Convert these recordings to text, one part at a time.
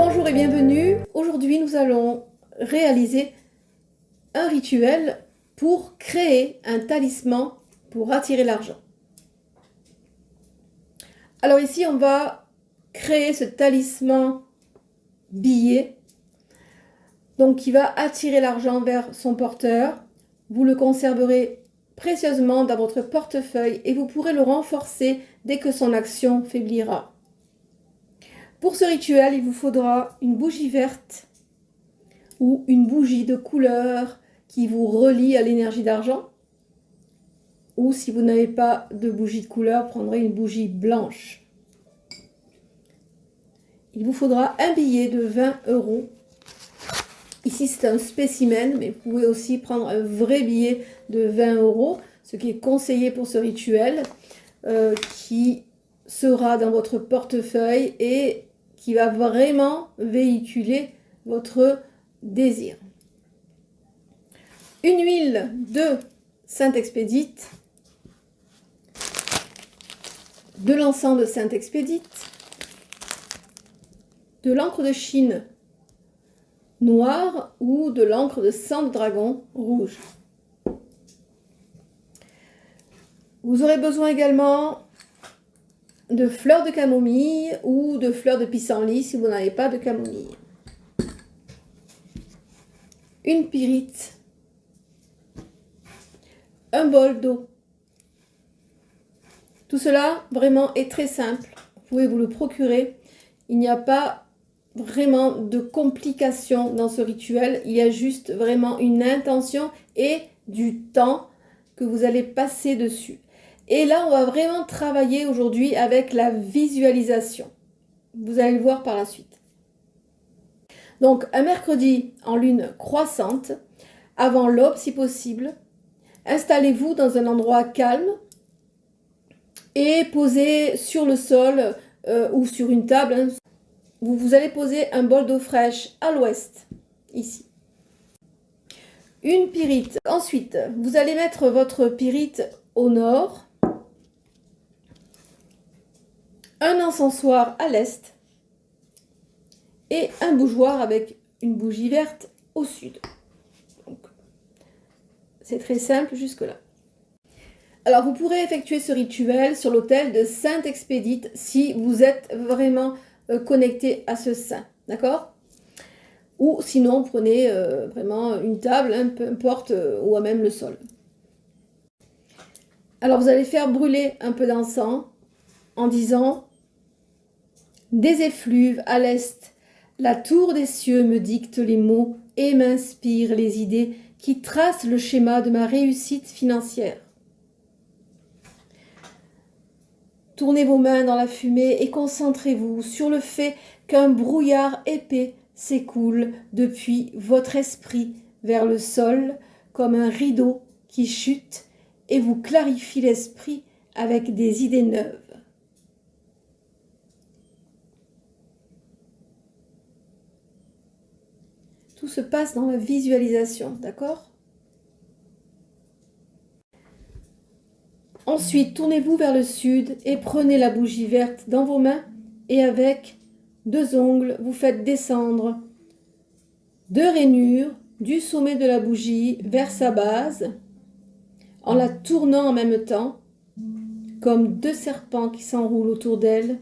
Bonjour et bienvenue. Aujourd'hui, nous allons réaliser un rituel pour créer un talisman pour attirer l'argent. Alors ici, on va créer ce talisman billet, donc qui va attirer l'argent vers son porteur. Vous le conserverez précieusement dans votre portefeuille et vous pourrez le renforcer dès que son action faiblira. Pour ce rituel, il vous faudra une bougie verte ou une bougie de couleur qui vous relie à l'énergie d'argent. Ou si vous n'avez pas de bougie de couleur, prendrez une bougie blanche. Il vous faudra un billet de 20 €. Ici, c'est un spécimen, mais vous pouvez aussi prendre un vrai billet de 20 €, ce qui est conseillé pour ce rituel, qui sera dans votre portefeuille et qui va vraiment véhiculer votre désir. Une huile de Saint-Expédite, de l'encens de Saint-Expédite, de l'encre de Chine noire ou de l'encre de sang de dragon rouge. Vous aurez besoin également de fleurs de camomille ou de fleurs de pissenlit si vous n'avez pas de camomille. Une pyrite, un bol d'eau. Tout cela vraiment est très simple. Vous pouvez vous le procurer. Il n'y a pas vraiment de complications dans ce rituel. Il y a juste vraiment une intention et du temps que vous allez passer dessus. Et là, on va vraiment travailler aujourd'hui avec la visualisation. Vous allez le voir par la suite. Donc, un mercredi en lune croissante, avant l'aube si possible, installez-vous dans un endroit calme et posez sur le sol ou sur une table. Vous allez poser un bol d'eau fraîche à l'ouest, ici. Une pyrite. Ensuite, vous allez mettre votre pyrite au nord. Un encensoir à l'est et un bougeoir avec une bougie verte au sud. C'est très simple jusque-là. Alors, vous pourrez effectuer ce rituel sur l'autel de Saint-Expédite si vous êtes vraiment connecté à ce saint, d'accord? Ou sinon, prenez vraiment une table, hein, peu importe, ou à même le sol. Alors, vous allez faire brûler un peu d'encens en disant: des effluves à l'est, la tour des cieux me dicte les mots et m'inspire les idées qui tracent le schéma de ma réussite financière. Tournez vos mains dans la fumée et concentrez-vous sur le fait qu'un brouillard épais s'écoule depuis votre esprit vers le sol comme un rideau qui chute et vous clarifie l'esprit avec des idées neuves. Tout se passe dans la visualisation, d'accord? Ensuite, tournez-vous vers le sud et prenez la bougie verte dans vos mains et avec 2 ongles, vous faites descendre 2 rainures du sommet de la bougie vers sa base en la tournant en même temps comme 2 serpents qui s'enroulent autour d'elle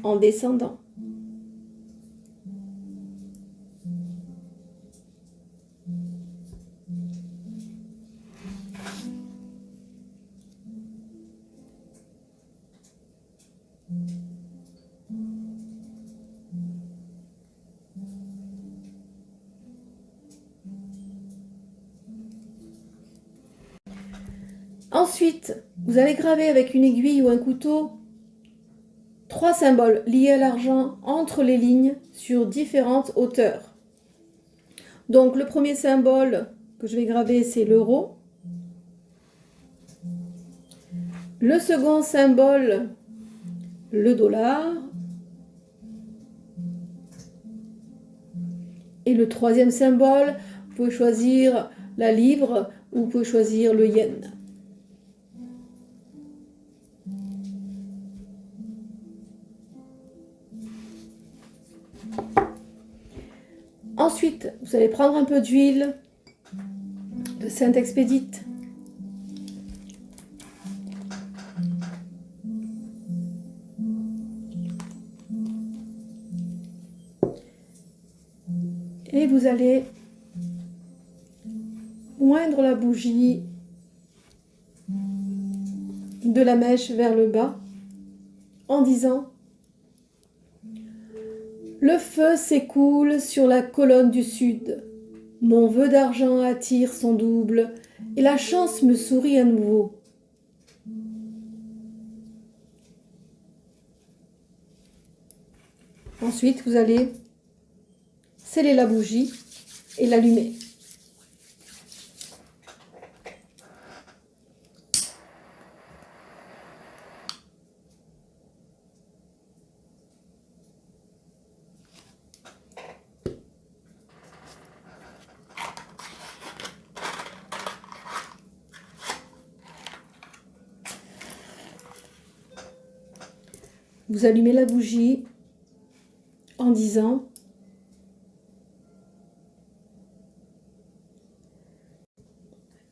en descendant. Ensuite, vous allez graver avec une aiguille ou un couteau 3 symboles liés à l'argent entre les lignes sur différentes hauteurs. Donc le premier symbole que je vais graver, c'est l'euro. Le second symbole, le dollar. Et le troisième symbole, vous pouvez choisir la livre ou vous pouvez choisir le yen. Ensuite, vous allez prendre un peu d'huile de Saint-Expédite. Et vous allez oindre la bougie de la mèche vers le bas en disant: le feu s'écoule sur la colonne du sud. Mon vœu d'argent attire son double et la chance me sourit à nouveau. Ensuite, vous allez sceller la bougie et l'allumer. Vous allumez la bougie en disant: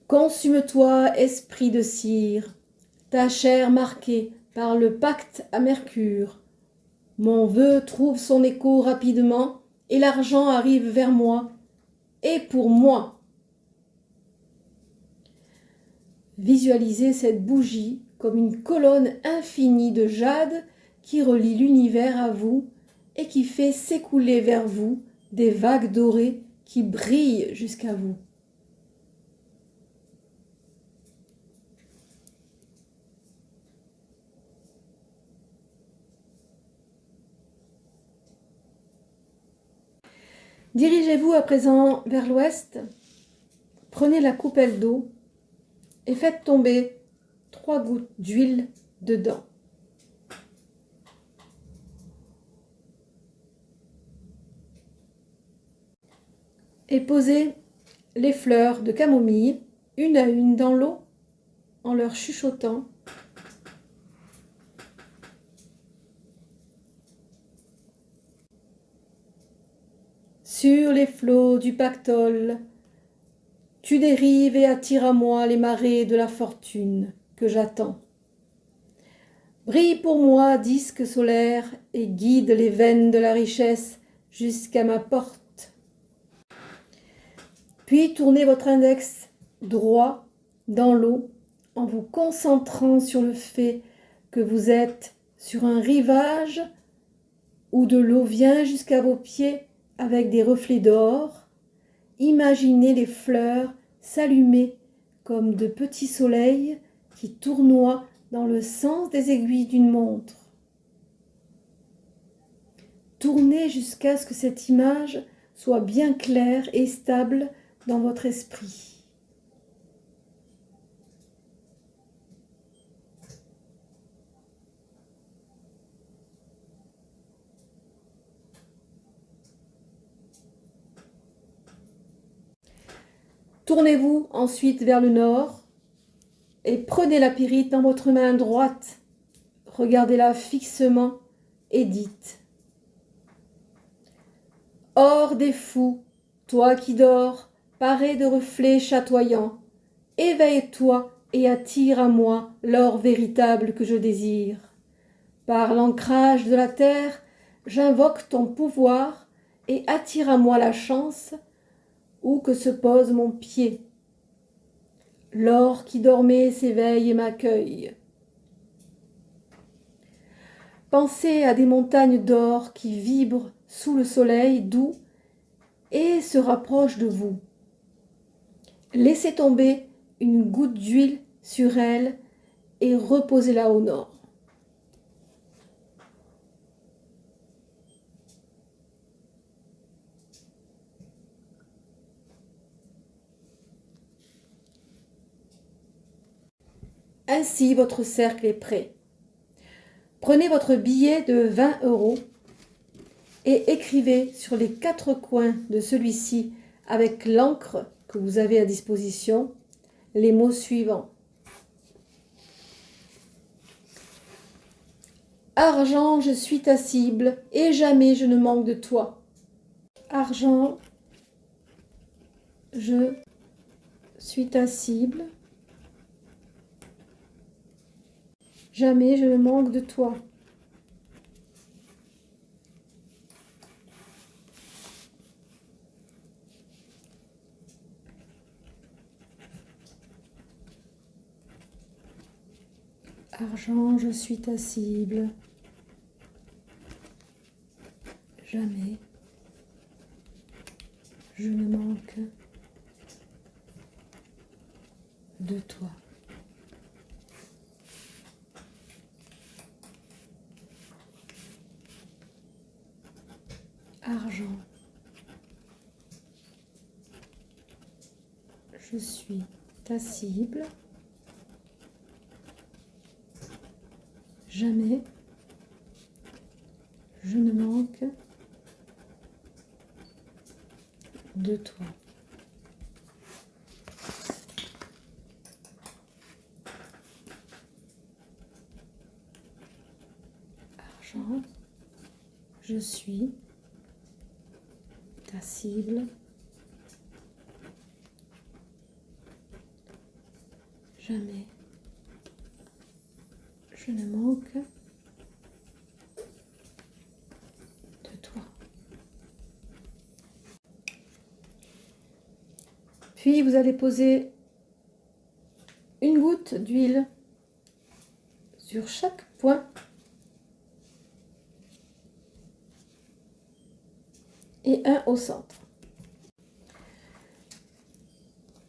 consume-toi, esprit de cire, ta chair marquée par le pacte à Mercure. Mon vœu trouve son écho rapidement et l'argent arrive vers moi et pour moi. Visualisez cette bougie comme une colonne infinie de jade qui relie l'univers à vous et qui fait s'écouler vers vous des vagues dorées qui brillent jusqu'à vous. Dirigez-vous à présent vers l'ouest, prenez la coupelle d'eau et faites tomber 3 gouttes d'huile dedans. Et posez les fleurs de camomille une à une dans l'eau en leur chuchotant: sur les flots du Pactole, tu dérives et attires à moi les marées de la fortune que j'attends. Brille pour moi, disque solaire, et guide les veines de la richesse jusqu'à ma porte. Puis tournez votre index droit dans l'eau en vous concentrant sur le fait que vous êtes sur un rivage où de l'eau vient jusqu'à vos pieds avec des reflets d'or. Imaginez les fleurs s'allumer comme de petits soleils qui tournoient dans le sens des aiguilles d'une montre. Tournez jusqu'à ce que cette image soit bien claire et stable dans votre esprit. Tournez-vous ensuite vers le nord et prenez la pyrite dans votre main droite. Regardez-la fixement et dites: Or des fous, toi qui dors, paré de reflets chatoyants, éveille-toi et attire à moi l'or véritable que je désire. Par l'ancrage de la terre, j'invoque ton pouvoir et attire à moi la chance où que se pose mon pied. L'or qui dormait s'éveille et m'accueille. Pensez à des montagnes d'or qui vibrent sous le soleil doux et se rapprochent de vous. Laissez tomber une goutte d'huile sur elle et reposez-la au nord. Ainsi, votre cercle est prêt. Prenez votre billet de 20 € et écrivez sur les 4 coins de celui-ci avec l'encre que vous avez à disposition les mots suivants. Argent, je suis ta cible et jamais je ne manque de toi. Argent, je suis ta cible. Jamais je ne manque de toi. Argent, je suis ta cible. Jamais je ne manque de toi. Argent, je suis ta cible. Jamais je ne manque de toi. Argent, je suis ta cible. Jamais je ne manque de toi. Puis vous allez poser une goutte d'huile sur chaque point et un au centre.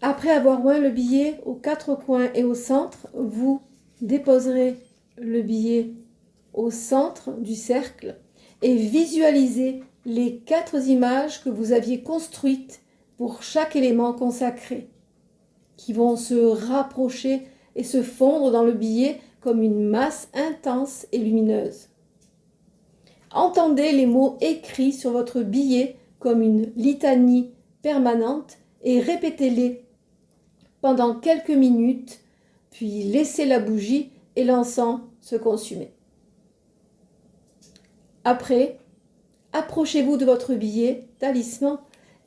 Après avoir oint le billet aux 4 coins et au centre, vous déposerez le billet au centre du cercle et visualisez les 4 images que vous aviez construites pour chaque élément consacré, qui vont se rapprocher et se fondre dans le billet comme une masse intense et lumineuse. Entendez les mots écrits sur votre billet comme une litanie permanente et répétez-les pendant quelques minutes, puis laissez la bougie et l'encens se consumer. Après, approchez-vous de votre billet talisman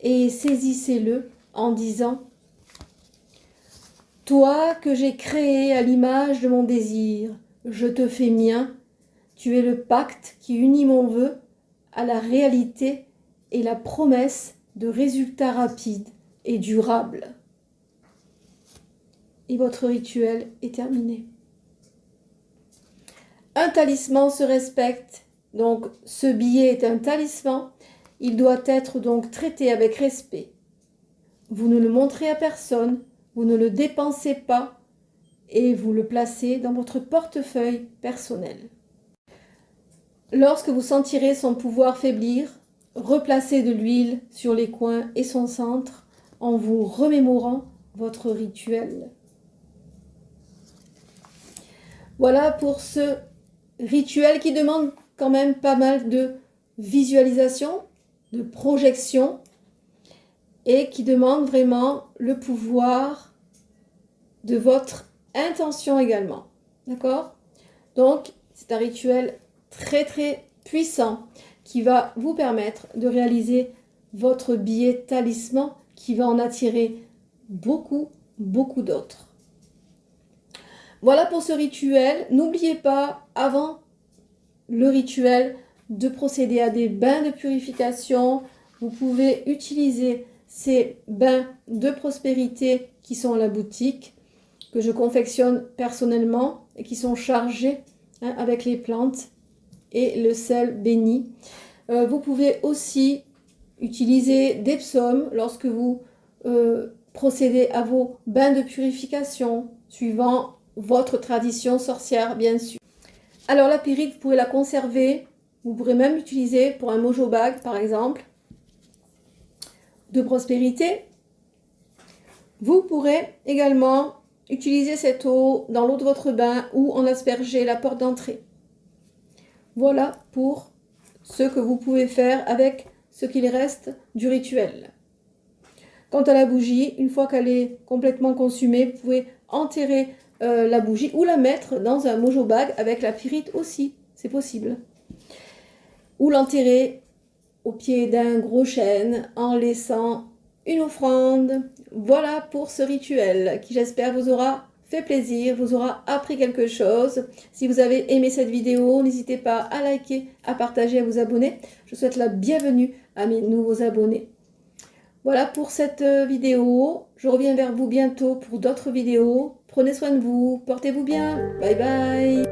et saisissez-le en disant « Toi que j'ai créé à l'image de mon désir, je te fais mien, tu es le pacte qui unit mon vœu à la réalité et la promesse de résultats rapides et durables. » Et votre rituel est terminé. Un talisman se respecte, donc ce billet est un talisman, il doit être donc traité avec respect. Vous ne le montrez à personne, vous ne le dépensez pas et vous le placez dans votre portefeuille personnel. Lorsque vous sentirez son pouvoir faiblir, replacez de l'huile sur les coins et son centre en vous remémorant votre rituel. Voilà pour ce rituel qui demande quand même pas mal de visualisation, de projection et qui demande vraiment le pouvoir de votre intention également. D'accord? Donc, c'est un rituel très très puissant qui va vous permettre de réaliser votre billet talisman qui va en attirer beaucoup d'autres. Voilà pour ce rituel. N'oubliez pas, avant le rituel, de procéder à des bains de purification. Vous pouvez utiliser ces bains de prospérité qui sont à la boutique, que je confectionne personnellement et qui sont chargés avec les plantes et le sel béni. Vous pouvez aussi utiliser des psaumes lorsque vous procédez à vos bains de purification, suivant votre tradition sorcière, bien sûr. Alors la pyrite, vous pouvez la conserver, vous pourrez même l'utiliser pour un mojo bag, par exemple, de prospérité. Vous pourrez également utiliser cette eau dans l'eau de votre bain ou en asperger la porte d'entrée. Voilà pour ce que vous pouvez faire avec ce qu'il reste du rituel. Quant à la bougie, une fois qu'elle est complètement consumée, vous pouvez enterrer la bougie ou la mettre dans un mojo bag avec la pyrite aussi, c'est possible. Ou l'enterrer au pied d'un gros chêne en laissant une offrande. Voilà pour ce rituel qui, j'espère, vous aura fait plaisir, vous aura appris quelque chose. Si vous avez aimé cette vidéo, n'hésitez pas à liker, à partager, à vous abonner. Je souhaite la bienvenue à mes nouveaux abonnés. Voilà pour cette vidéo. Je reviens vers vous bientôt pour d'autres vidéos. Prenez soin de vous, portez-vous bien. Bye bye.